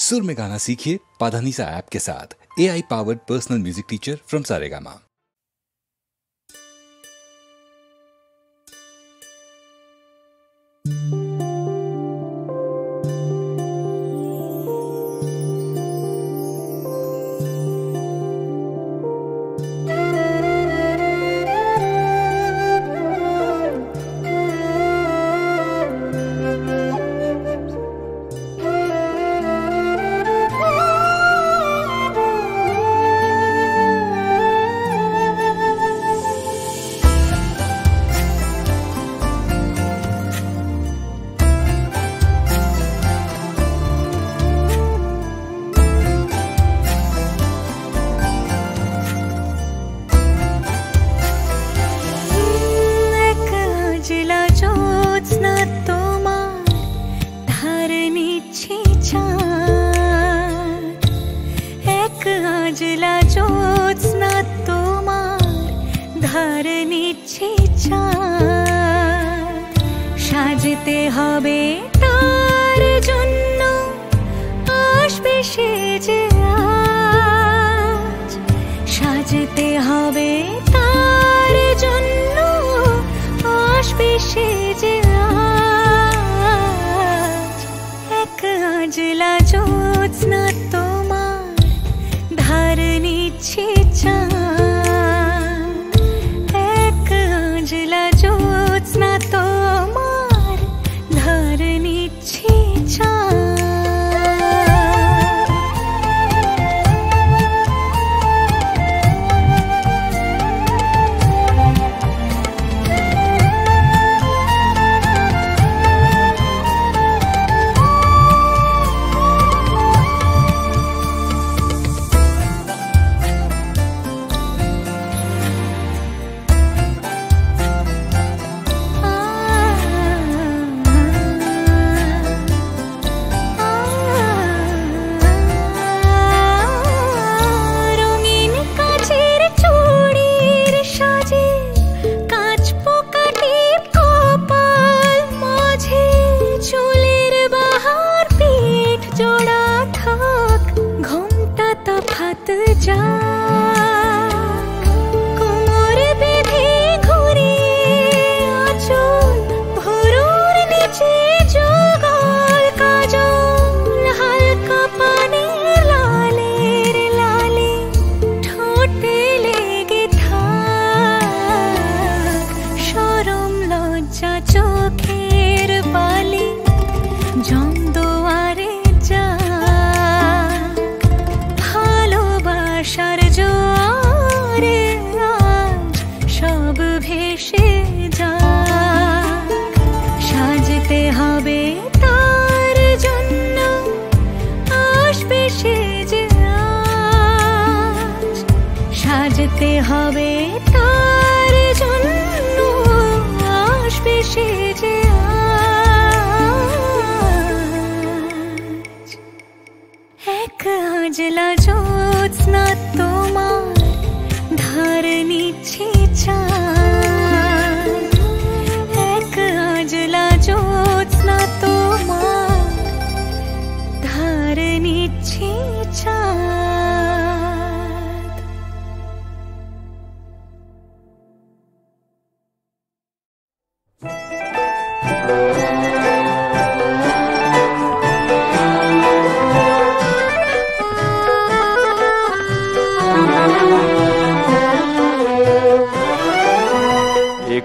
सुर में गाना सीखिए पाधानीसा ऐप के साथ। AI powered personal music teacher from Saregama. সাজতে হবে তার জন্য আসবে সে যে আজ, সাজতে হবে তার জন্য আসবে সে যে আজ। এক আজলা জ্যোৎস্না তোমার ধার নিচ্ছে চাঁদ, এক আজলা জ্যোৎস্না তোমার ধার নিচ্ছে চাঁদ। সাজতে হবে তার জন্য আসবে সে যে আজ। এক আজলা জ্যোৎস্না তোমার ধার নিচ্ছে চাঁদ, এক আজলা জ্যোৎস্না তোমার ধার নিচ্ছে চাঁদ।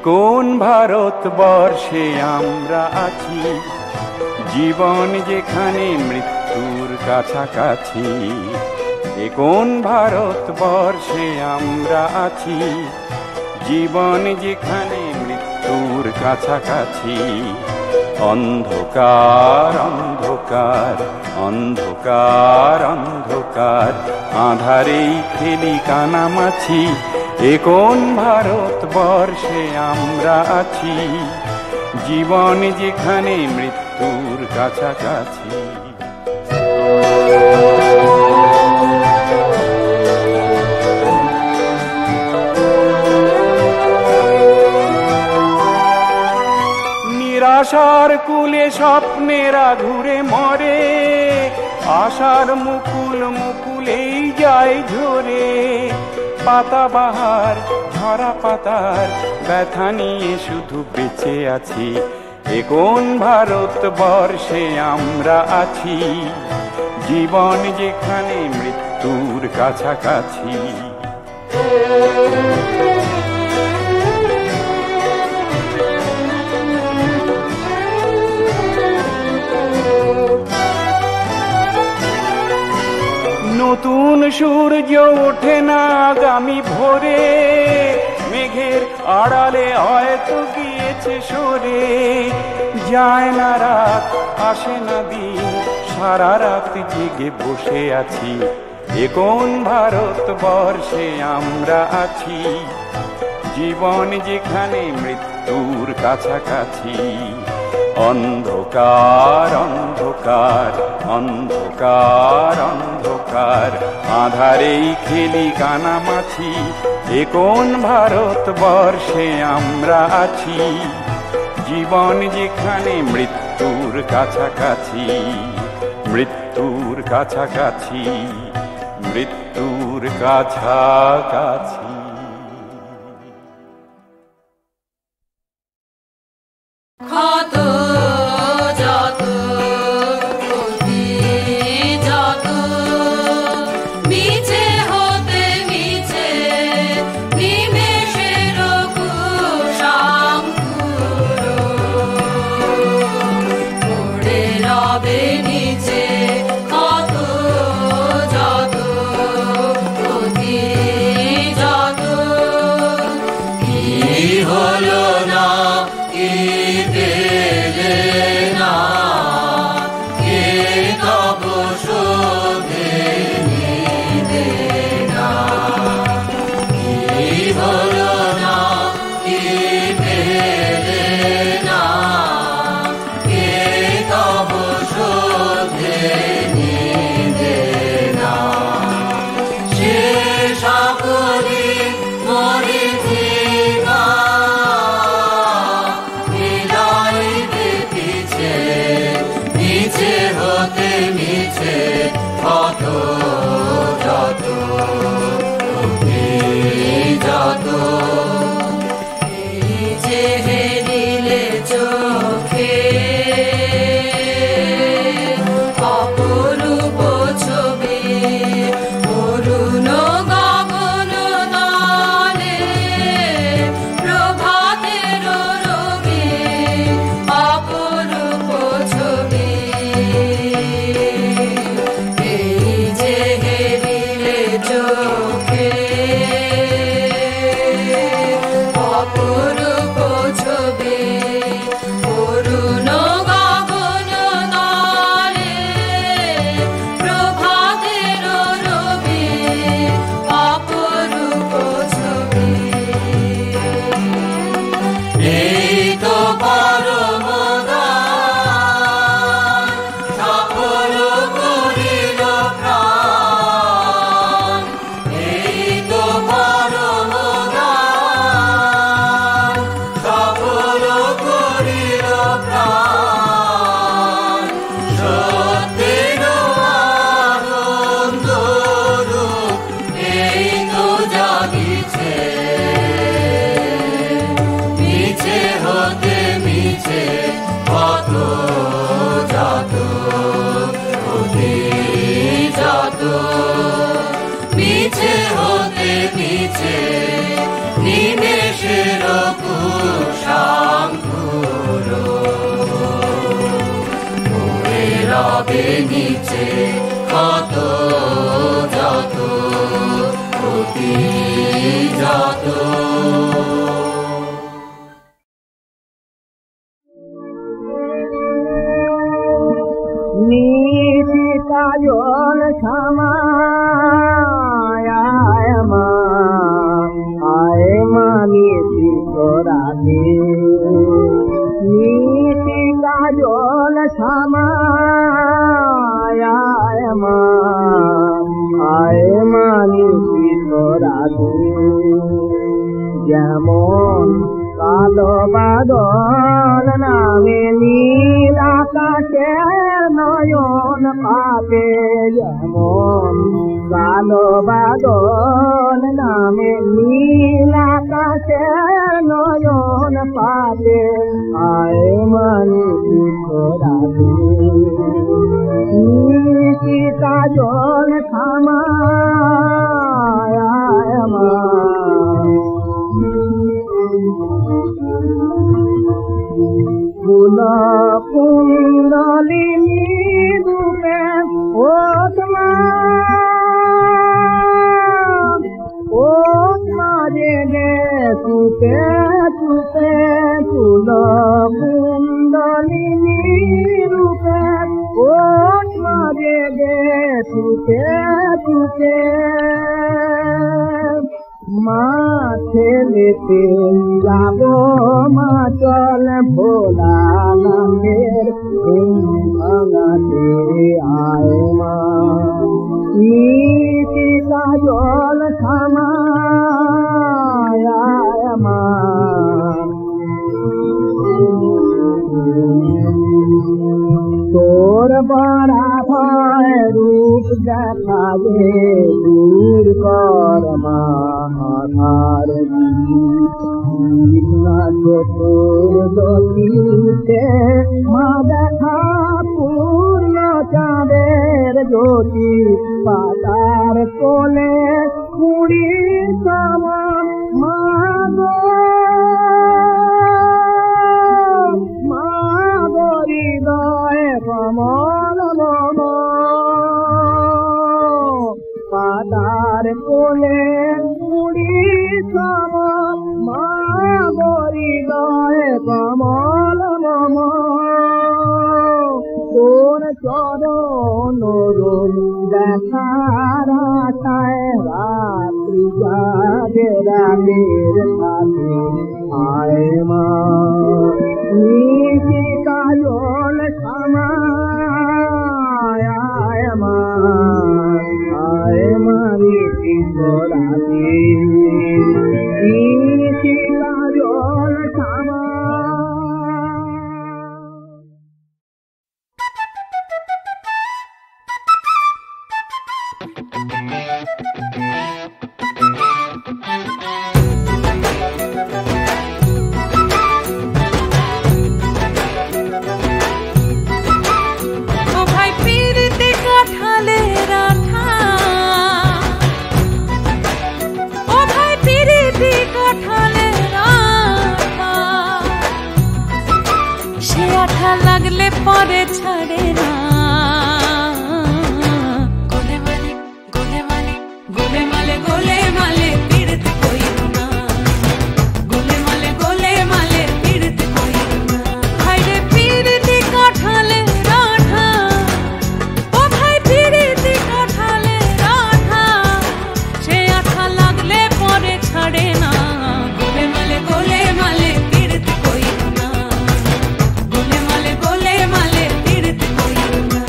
কোন ভারতবর্ষে আমরা আছি, জীবন যেখানে মৃত্যুর কাছাকাছি। এ কোন ভারতবর্ষে আমরা আছি, জীবন যেখানে মৃত্যুর কাছাকাছি। অন্ধকার অন্ধকার অন্ধকার অন্ধকার, আঁধারেই খেলি কানামাছি। এ কোন ভারতবর্ষে আমরা আছি, জীবন যেখানে মৃত্যুর কাছাকাছি। নিরাশার কুলে স্বপ্নেরা ঘুরে মরে, আশার মুকুল মুকুলেই যায় ঝরে, পাতা বাহার ঝরা পাতার ব্যথা নিয়ে শুধু বেঁচে আছি। এ কোন ভারতবর্ষে আমরা আছি, জীবন যেখানে মৃত্যুর কাছাকাছি। নতুন সূর্য ওঠে না আগামী ভোরে, মেঘের আড়ালে হয়তো গিয়েছে সরে। যায় না রাত আসে না দিন, সারা রাত জেগে বসে আছি। এ কোন ভারতবর্ষে আমরা আছি, জীবন যেখানে মৃত্যুর কাছাকাছি। অন্ধকার অন্ধকার অন্ধকার অন্ধকার, আঁধারেই খেলি কানামাছি। এ কোন ভারতবর্ষে আমরা আছি, জীবন যেখানে মৃত্যুর কাছাকাছি। মৃত্যুর কাছাকাছি, মৃত্যুর কাছাকাছি। যেমন কালো বাদল নামে নীল আকাশে নয়ন পাবে যেমন কালো বাদল নামে নীল আকাশের নয়ন পাতে আয় মানি রাতে নিশিতা জল থামায় আমার ফুল কুণ্ডলিনী রূপে ও রে তুপে তুপে ফুল কুণ্ডলিনী রূপে ও রে তুপে তুপে মাঠে লেতে যাব মা চল ভোলা নামের ভাঙাতে আয় মা নিশিতা জল থামায় আয় মা তোর বড়া ভয় রূপ দেখা দে দূর কর মা আধার তোর জ্যোতিতে মা দেখা পূর্ণ চাঁদের জ্যোতি পাতার কোলে কুড়ি সমান মা হৃদয় কমল মম পাতার কোলে কুড়ি সমান মা হৃদয় কমল মম তোর চরণ দেখার আশায় রাত্রি জাগে রামের সাথে আয় মা নিশিতা জল থামায় আয় মা নিশিতা রাতে নিশিতা জল থামায় লাগলে পরে ছাড়ে না গোলে মালে গোলে মালে গোলে মালে গোলে মালে পীড়িত কইরো না গোলে মালে পীড়িত কইরো না ভাইরে পীড়িতি কাঠালে রাঠা ও ভাই পীড়িতি কাঠালে রাঠা সে আঠা লাগলে পরে ছাড়ে না গোলে মালে পীড়িত কইরো না গোলে মালে পীড়িত কইরো না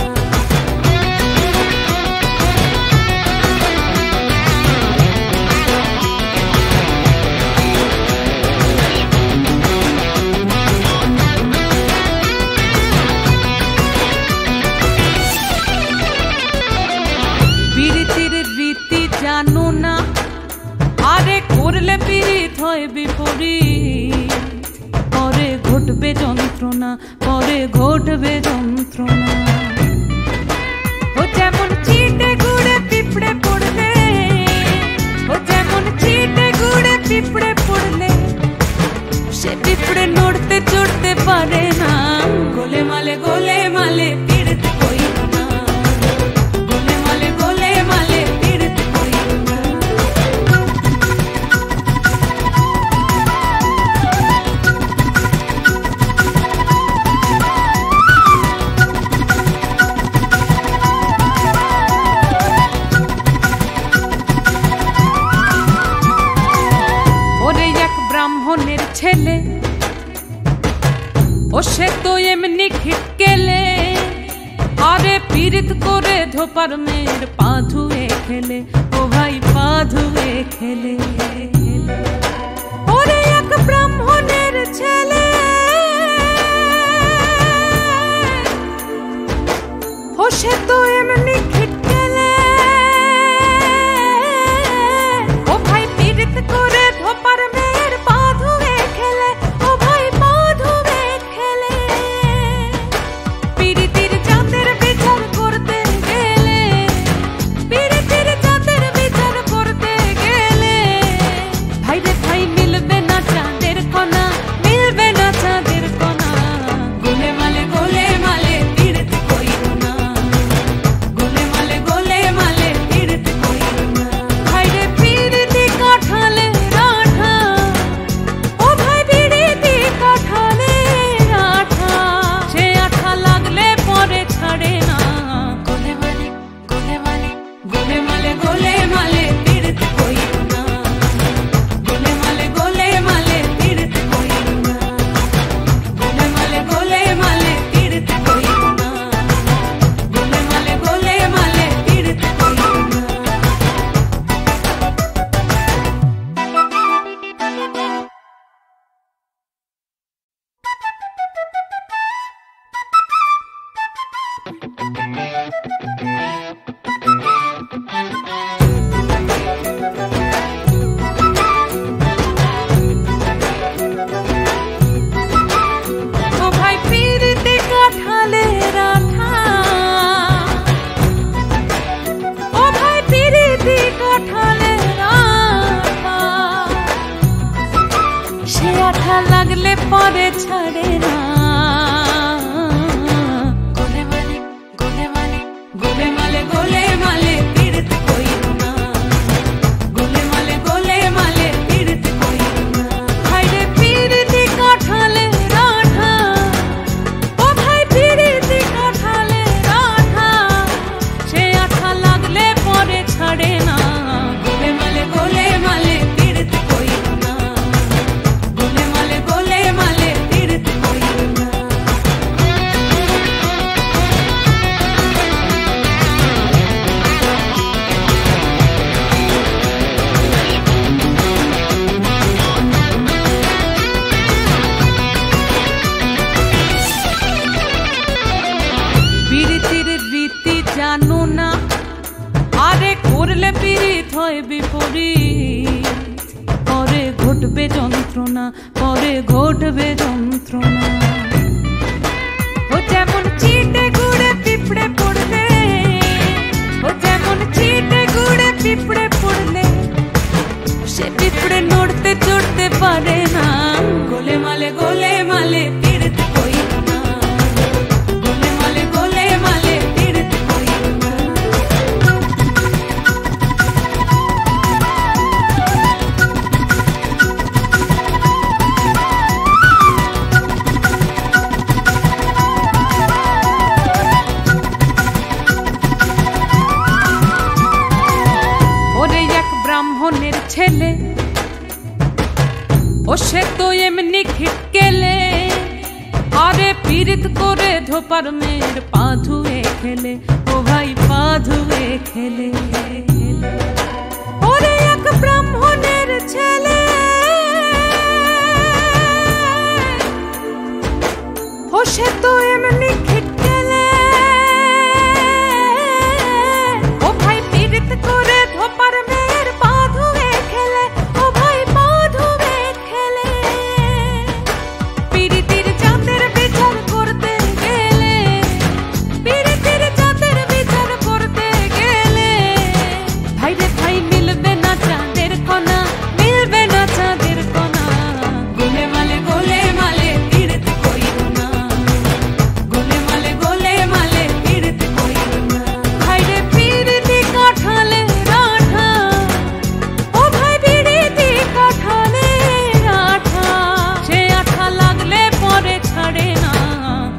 পীড়িতির রীতি জানো না আরে করলে পীড়িত হয় বিপরীত পরে ঘটবে যন্ত্রণা ও যেমন চিটে গুড়ে পিঁপড়ে পড়লে সে পিঁপড়ে নড়তে চড়তে পারে না গোলে মালে পীড়িত কইরো না গোলে মালে পীড়িত কইরো না ব্রাহ্মণের ছেলে ও সে তো এমনি খিটকেলে আরে পীড়িত করে ধোপার মেয়ের পা ধুয়ে খেলে ও ভাই পা ধুয়ে খেলে ওরে এক ব্রাহ্মণের ছেলে ও সে তো এমনি পরে ছাড়ে না। গোলে মালে গোলে মালে গোলে মালে গোলে মালে পীড়িত কইরো না। গোলে মালে গোলে মালে পীড়িত কইরো না। ভাইরে পীড়িতি কাঠালে রাঠা, ও ভাই পীড়িতি কাঠালে রাঠা, সে আঠা লাগলে পরে ছাড়ে না। গোলে মালে গোলে মালে পীড়িত কইরো না। গোলে মালে গোলে মালে পীড়িত কইরো না। পীড়িতির রীতি জানো না, আরে করলে পীড়িত হয় বিপরীত। পরে ঘটবে যন্ত্রণা, পরে ঘটবে যন্ত্রণা। ও যেমন চিটে গুড়ে পিঁপড়ে পড়লে, ও যেমন চিটে গুড়ে পিঁপড়ে পড়লে, সে পিঁপড়ে নড়তে চড়তে পারে না। গোলে মালে গোলে মালে পীড়িত কইরো না। গোলে মালে গোলে মালে পীড়িত কইরো না। ওরে এক ব্রাহ্মণের ছেলে, ও সে তো এমনি খিটকেলে, আরে পীড়িত করে ধোপার মেয়ের পা ধুয়ে খেলে। ও ভাই পা ধুয়ে খেলে। ওরে এক ব্রাহ্মণের ছেলে, ও সে তো এমনি খিটকেলে, ও ভাই পীড়িত করে ধোপার মেয়ের পা ধুয়ে খেলে। ও ভাই পা ধুয়ে খেলে। পীড়িতির জাতের বিচার করতে গেলে, পীড়িতির জাতের বিচার করতে গেলে, ভাইরে ভাই মিলবে না চাঁদের কণা, মিলবে না চাঁদের কণা। গোলে মালে গোলে মালে পীড়িত কইরো না। গোলে মালে গোলে মালে পীড়িত কইরো না। ভাইরে পীড়িতি কাঠালে রাঠা, ও ভাই পীড়িতি কাঠালে রাঠা, সে আঠা লাগলে পরে ছাড়ে না।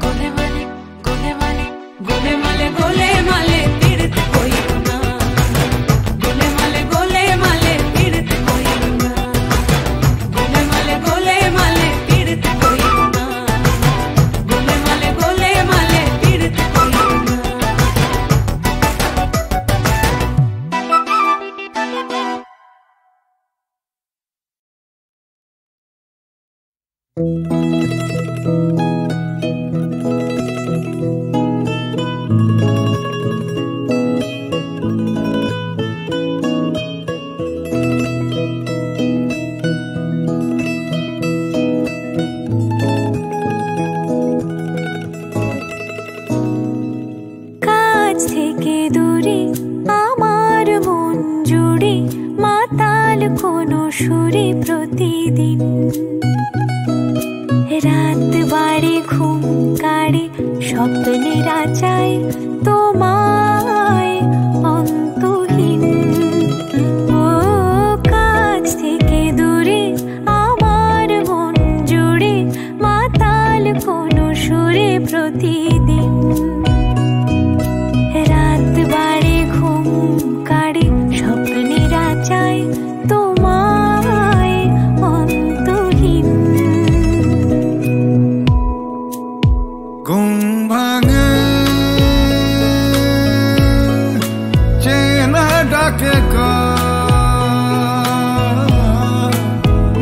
গোলে মালে গোলে মালে গোলে মালে গোলে মালে পীড়িত কইরো না। গোলে মালে গোলে মালে পীড়িত কইরো না। গোলে মালে গোলে মালে পীড়িত কইরো না। গোলে মালে গোলে মালে পীড়িত কইরো না। কাছ থেকে দূরে আমার মন জুড়ে মাতাল কোনো সুরে প্রতিদিন। রাত বাড়ে ঘুম কাড়ে স্বপ্নে রাচায় তোমায় অন্তহীন। ও কাছ থেকে দূরে আমার মন জুড়ে মাতাল কোনো সুরে প্রতিদিন। রাত বাড়ে ঘুম কাড়ে স্বপ্নে রাচায় তোমায় অন্তহীন। ঘুম ভাঙে চেনা ডাকে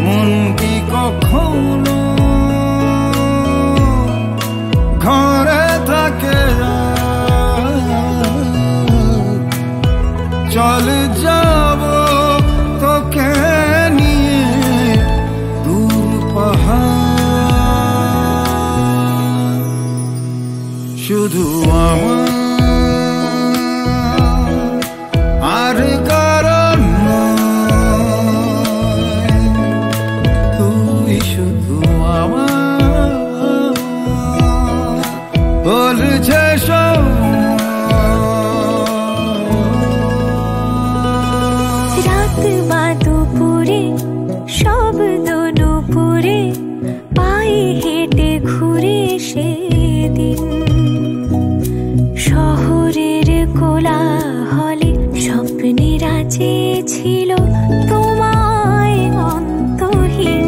মন কি কখনো ঘরে থাকে চলে যাব তোকে নিয়ে দূর পাহাড়। শুধু আমার আর কারণ নয়, তুই শুধু আমার। চেয়েছিল তোমায় অন্তহীন।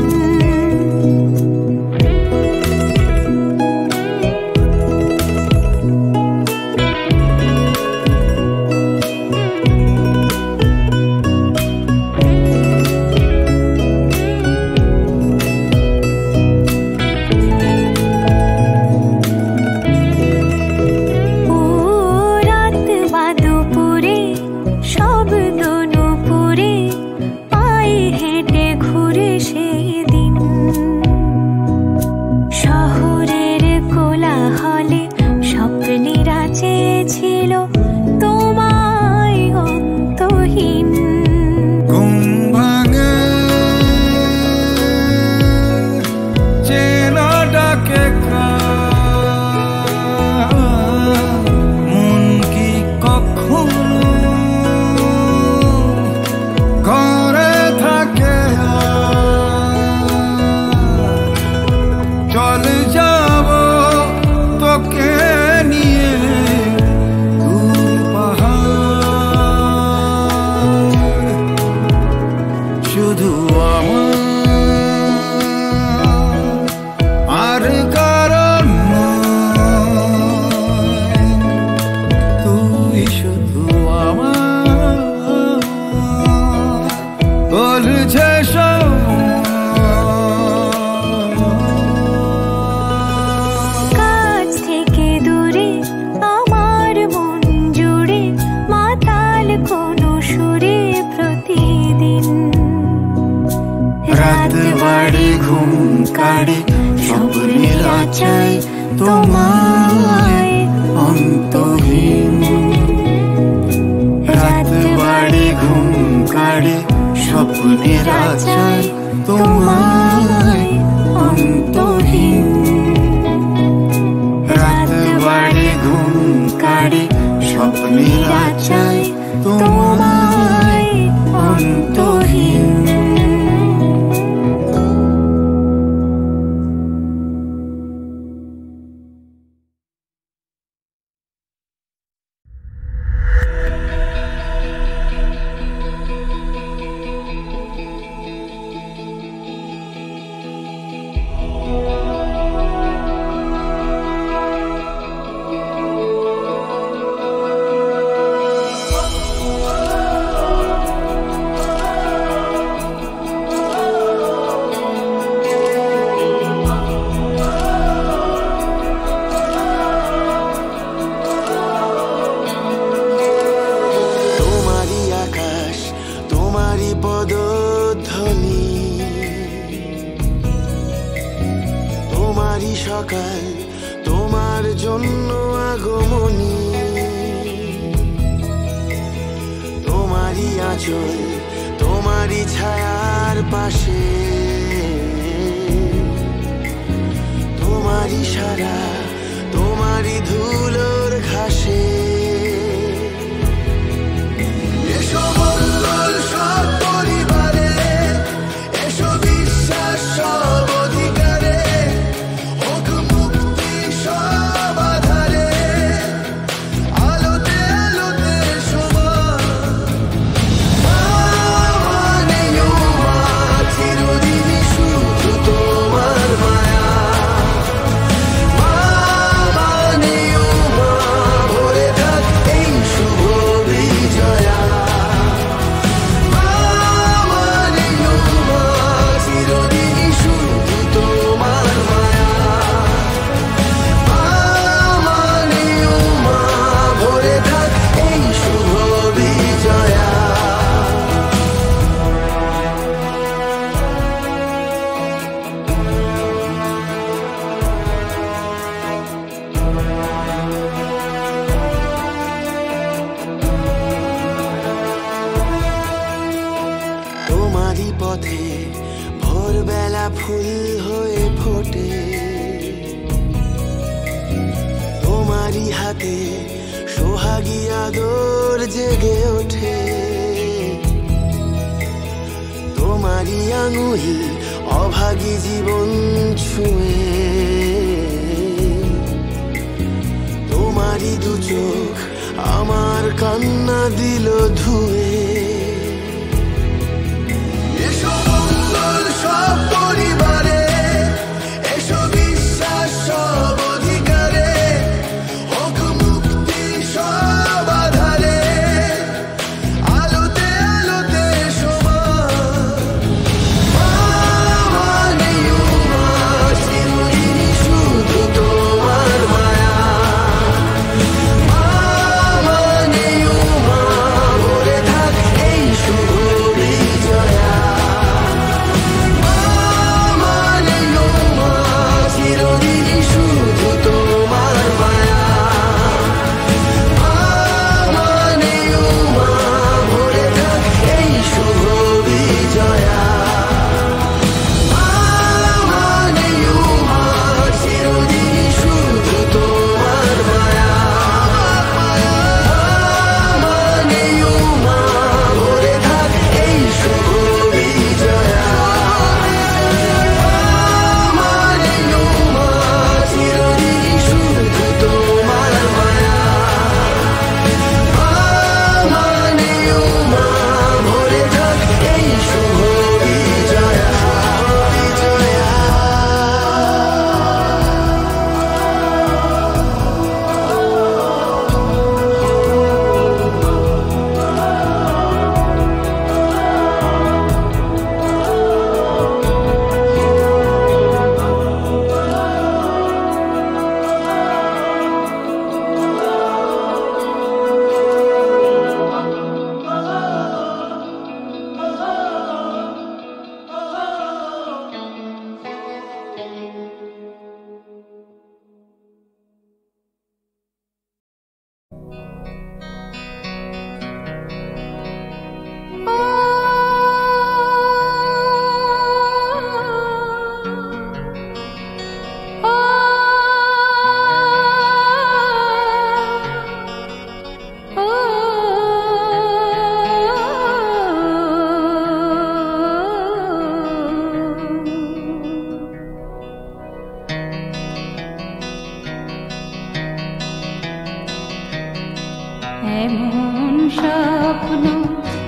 আমার কান্না দিল ধুয়ে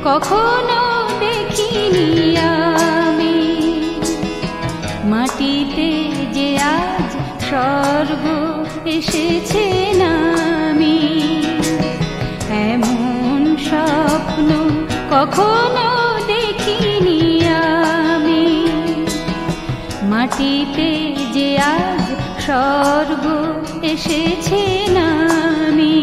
কখনো দেখিনি আমি। মাটিতে যে আজ স্বর্গ এসেছে নামি, এমন স্বপ্ন কখনো দেখিনি আমি। মাটিতে যে আজ স্বর্গ এসেছে নামি।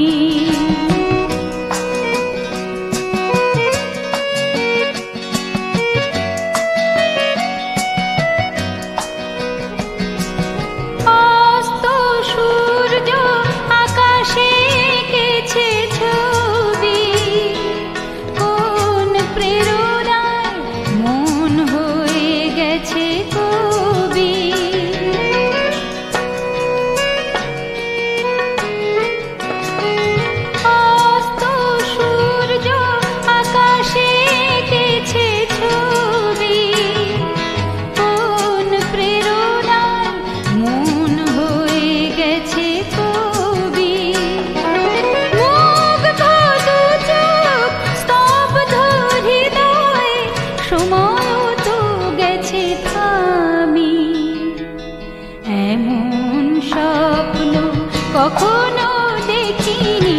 কখনো দেখিনি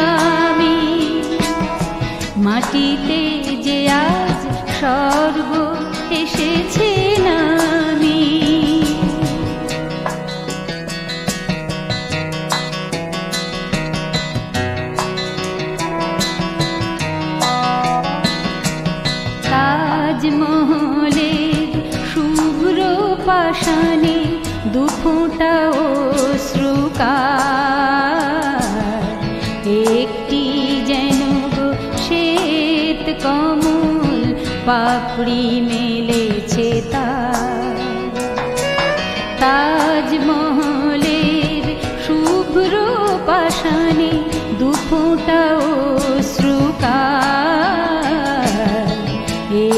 আমি। মাটিতে যে আজ স্বর্গ এসেছে নামি। তাজমহলের শুভ্র পাষাণে দুফোঁটা অশ্রুকার, একটি যেন শ্বেত কমল পাপড়ি মেলেছে তার। তাজমহলের শুভ্র পাষাণে দুফোঁটা অশ্রুকার,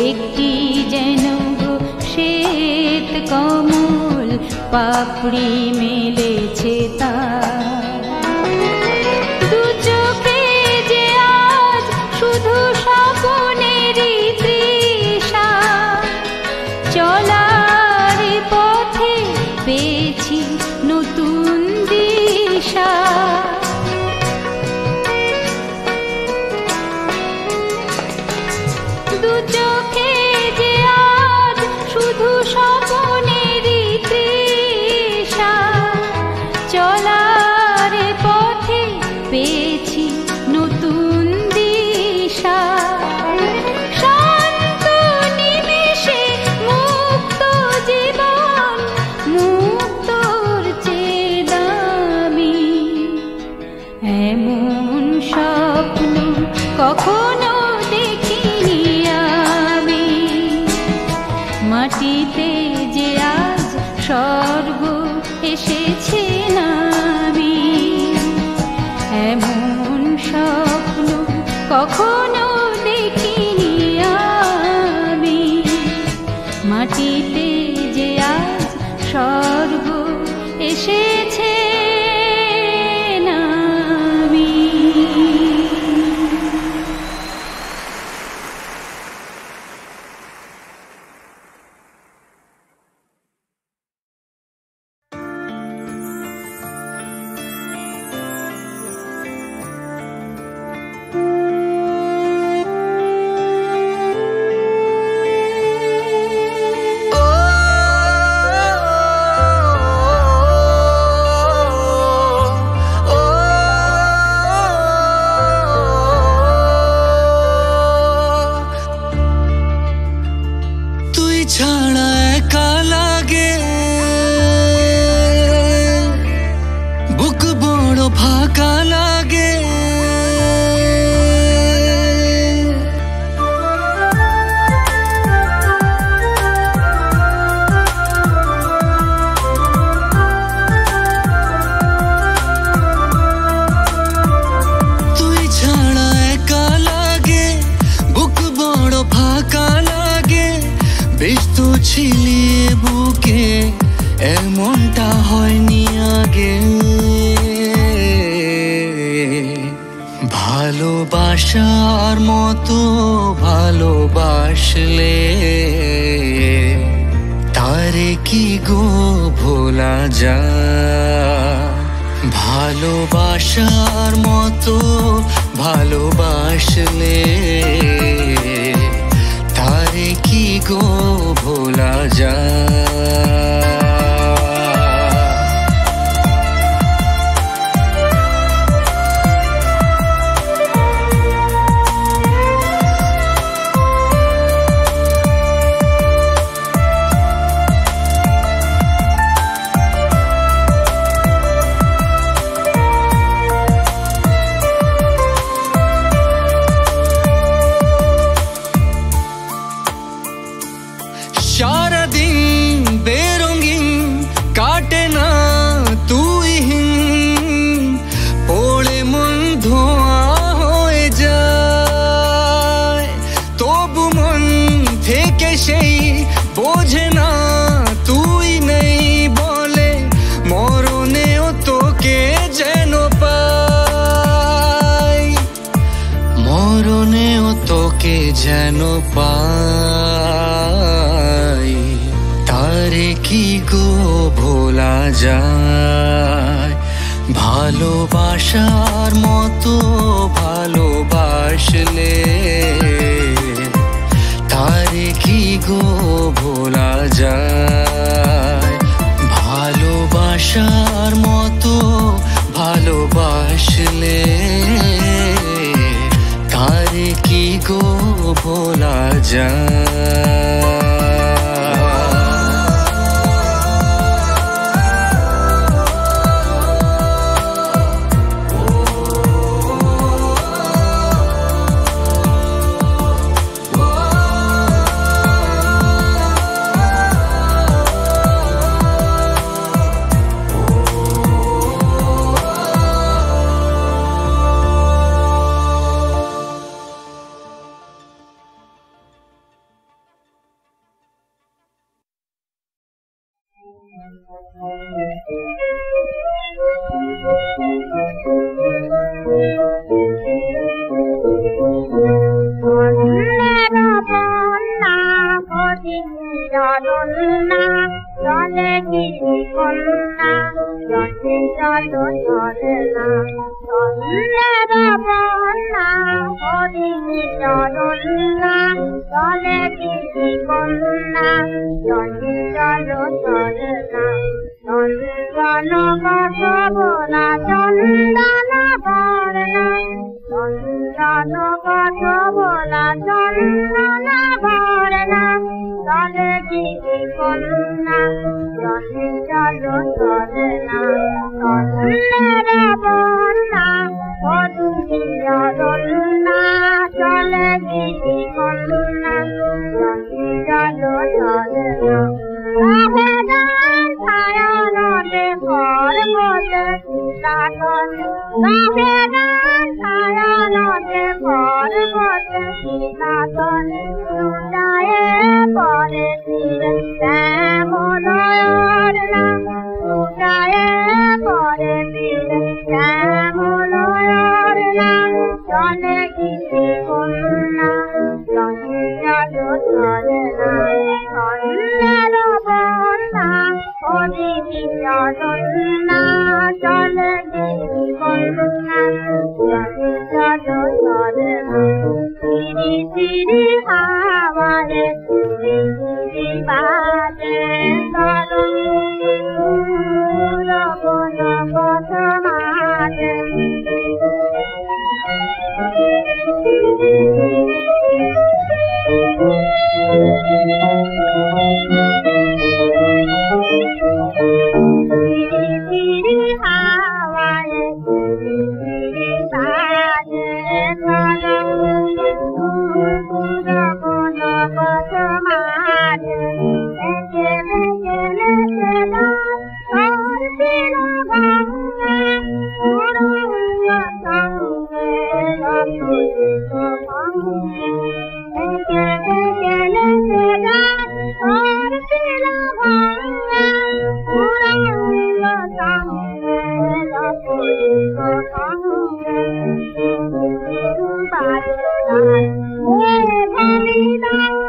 একটি যেন শ্বেত কমল পাপড়ি মেলেছে তার। দু চোখে যে আজ শুধু স্বপ্নেরই তৃষা, চলার পথে পেয়েছি নতুন দিশা। দু চোখে যে আজ শুধু স্বপ্নেরই তৃষা, চলার পথে পেয়েছি নতুন দিশা। শান্ত নিমেষে মুক্ত জীবন, মুক্তর চেয়ে দামি। এমন স্বপ্ন কখনো দেখিনি ভালোবাসার মতো ভালোবাসলে তারে কি গো ভোলা যায় ভালোবাসার মতো ভালোবাসলে তারে কি গো ভোলা যায় যেন পাই তারে কি গো ভোলা যায় ভালোবাসার মতো ভালোবাসলে তারে কি গো ভোলা যায় ভালোবাসার মতো ভালোবাসলে তারে কি গো ভোলা যায় ধানি দাও